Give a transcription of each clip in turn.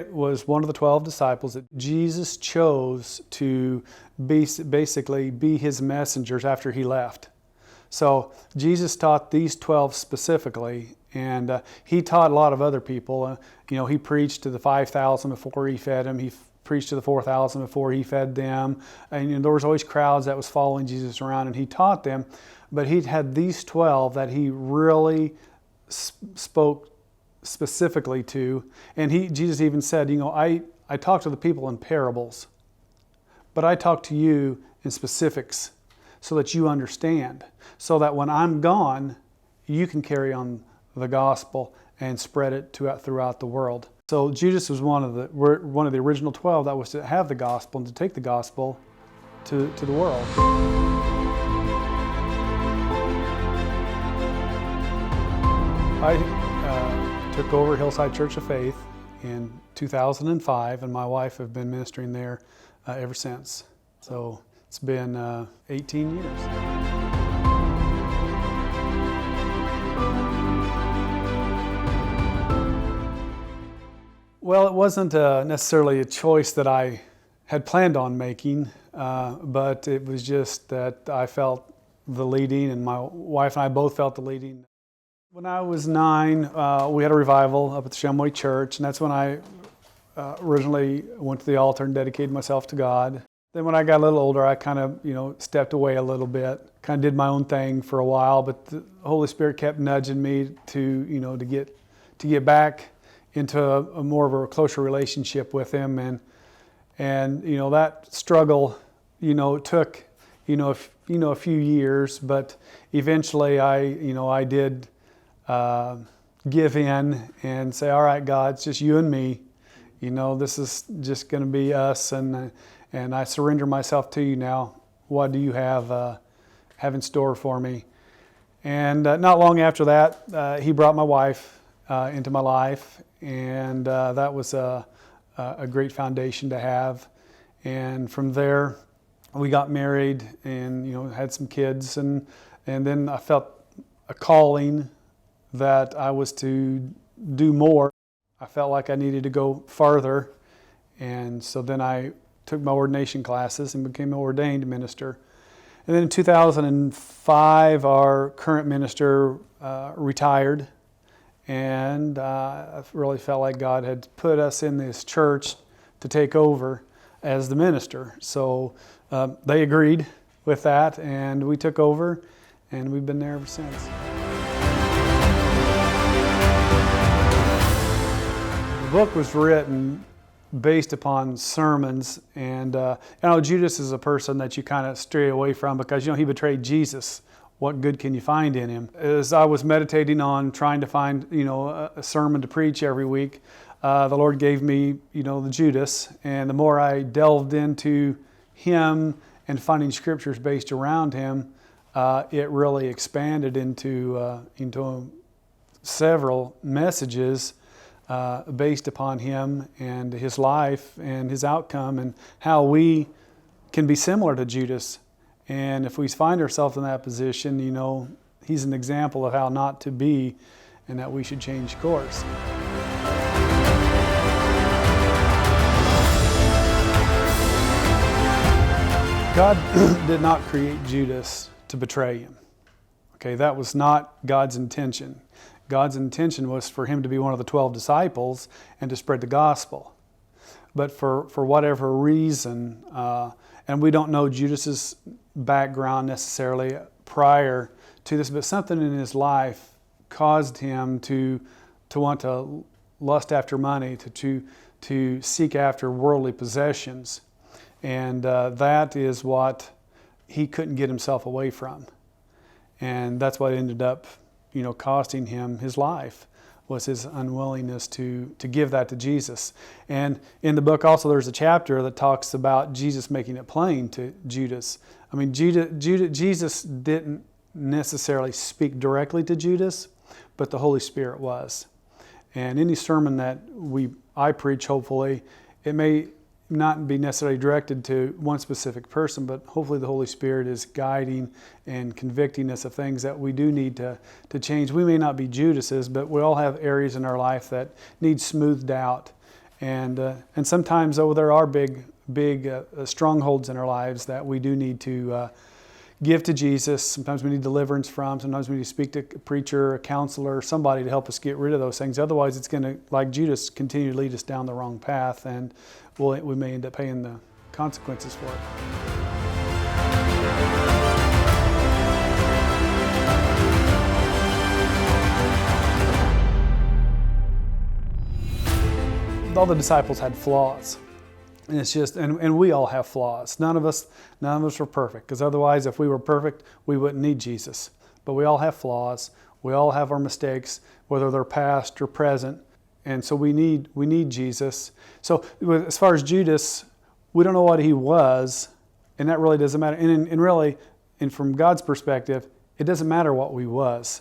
Iscariot was one of the 12 disciples that Jesus chose to basically be his messengers after he left. So Jesus taught these 12 specifically, and he taught a lot of other people. He preached to the 5,000 before he fed them. He preached to the 4,000 before he fed them. And there was always crowds that was following Jesus around, and he taught them. But he had these 12 that he really spoke specifically to. And Jesus even said, I talk to the people in parables, but I talk to you in specifics so that you understand, so that when I'm gone, you can carry on the gospel and spread it throughout the world. So Judas was one of the original 12 that was to have the gospel and to take the gospel to the world. I took over Hillside Church of Faith in 2005, and my wife have been ministering there ever since. So it's been 18 years. Well, it wasn't necessarily a choice that I had planned on making, but it was just that I felt the leading, and my wife and I both felt the leading. When I was 9, we had a revival up at the Shumway Church, and that's when I originally went to the altar and dedicated myself to God. Then when I got a little older, I kind of, stepped away a little bit, kind of did my own thing for a while, but the Holy Spirit kept nudging me to get back into a more of a closer relationship with Him, and that struggle, took, a few years, but eventually I did give in and say, all right, God, it's just you and me. This is just going to be us, and I surrender myself to you now. What do you have in store for me? And not long after that, He brought my wife into my life, and that was a great foundation to have. And from there, we got married and had some kids, and then I felt a calling that I was to do more. I felt like I needed to go farther, and so then I took my ordination classes and became an ordained minister. And then in 2005, our current minister retired, and I really felt like God had put us in this church to take over as the minister. So they agreed with that, and we took over, and we've been there ever since. The book was written based upon sermons, and Judas is a person that you kind of stray away from because he betrayed Jesus. What good can you find in him? As I was meditating on trying to find a sermon to preach every week, the Lord gave me the Judas, and the more I delved into him and finding scriptures based around him, it really expanded into several messages based upon him and his life and his outcome, and how we can be similar to Judas. And if we find ourselves in that position, he's an example of how not to be, and that we should change course. God did not create Judas to betray him. Okay, that was not God's intention. God's intention was for him to be one of the 12 disciples and to spread the gospel. But for whatever reason, and we don't know Judas's background necessarily prior to this, but something in his life caused him to want to lust after money, to seek after worldly possessions. And that is what he couldn't get himself away from. And that's what ended up costing him his life, was his unwillingness to give that to Jesus. And in the book also there's a chapter that talks about Jesus making it plain to Judas. I mean, Jesus didn't necessarily speak directly to Judas, but the Holy Spirit was. And any sermon that I preach, hopefully, it may not be necessarily directed to one specific person, but hopefully the Holy Spirit is guiding and convicting us of things that we do need to change. We may not be Judases, but we all have areas in our life that need smoothed out. And sometimes, though, there are big strongholds in our lives that we do need to give to Jesus. Sometimes we need deliverance from. Sometimes we need to speak to a preacher, a counselor, somebody to help us get rid of those things. Otherwise, it's going to, like Judas, continue to lead us down the wrong path, and we may end up paying the consequences for it. All the disciples had flaws. And it's just, and we all have flaws. None of us are perfect, because otherwise, if we were perfect, we wouldn't need Jesus. But we all have flaws. We all have our mistakes, whether they're past or present. And so we need Jesus. So as far as Judas, we don't know what he was, and that really doesn't matter. And from God's perspective, it doesn't matter what we was.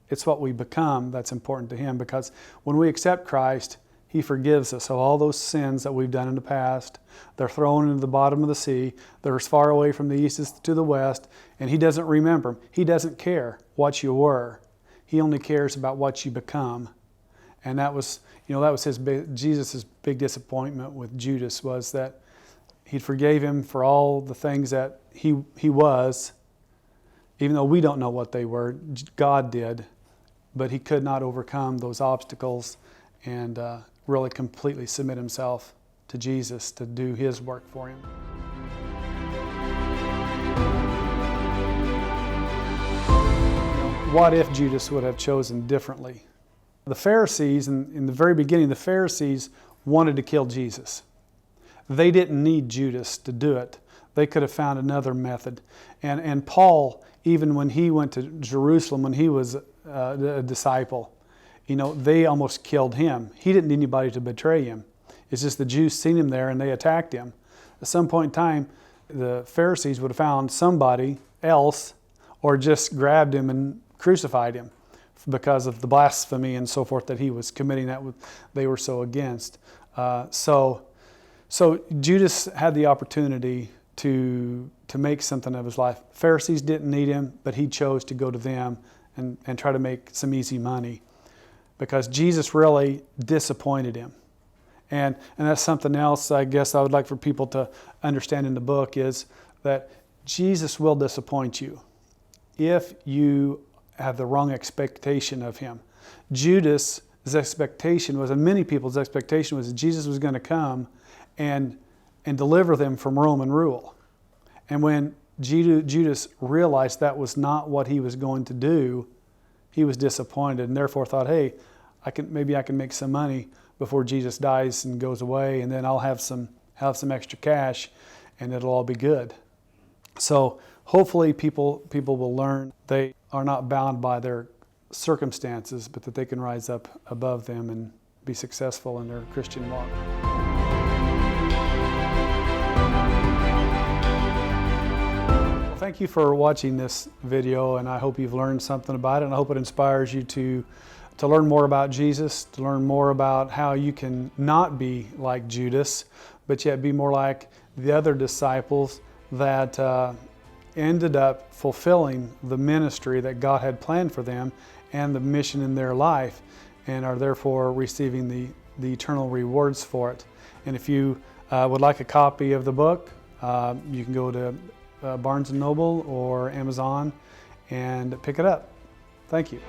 It's what we become that's important to him, because when we accept Christ, he forgives us of all those sins that we've done in the past. They're thrown into the bottom of the sea. They're as far away from the east as to the west, and he doesn't remember them. He doesn't care what you were. He only cares about what you become. And that was Jesus' big disappointment with Judas, was that he forgave him for all the things that he was, even though we don't know what they were. God did, but he could not overcome those obstacles and really completely submit himself to Jesus to do his work for him. What if Judas would have chosen differently? The Pharisees, in the very beginning, the Pharisees wanted to kill Jesus. They didn't need Judas to do it. They could have found another method. And Paul, even when he went to Jerusalem, when he was a disciple, they almost killed him. He didn't need anybody to betray him. It's just the Jews seen him there and they attacked him. At some point in time, the Pharisees would have found somebody else or just grabbed him and crucified him because of the blasphemy and so forth that he was committing, that they were so against. So Judas had the opportunity to make something of his life. Pharisees didn't need him, but he chose to go to them and try to make some easy money, because Jesus really disappointed him. And that's something else I guess I would like for people to understand in the book, is that Jesus will disappoint you if you have the wrong expectation of him. Judas' expectation was, and many people's expectation was, that Jesus was going to come and deliver them from Roman rule. And when Judas realized that was not what he was going to do, he was disappointed, and therefore thought, hey, maybe I can make some money before Jesus dies and goes away, and then I'll have some extra cash, and it'll all be good. So hopefully people will learn they are not bound by their circumstances, but that they can rise up above them and be successful in their Christian walk. Well, thank you for watching this video, and I hope you've learned something about it, and I hope it inspires you to learn more about Jesus, to learn more about how you can not be like Judas, but yet be more like the other disciples that ended up fulfilling the ministry that God had planned for them and the mission in their life, and are therefore receiving the eternal rewards for it. And if you would like a copy of the book, you can go to Barnes & Noble or Amazon and pick it up. Thank you.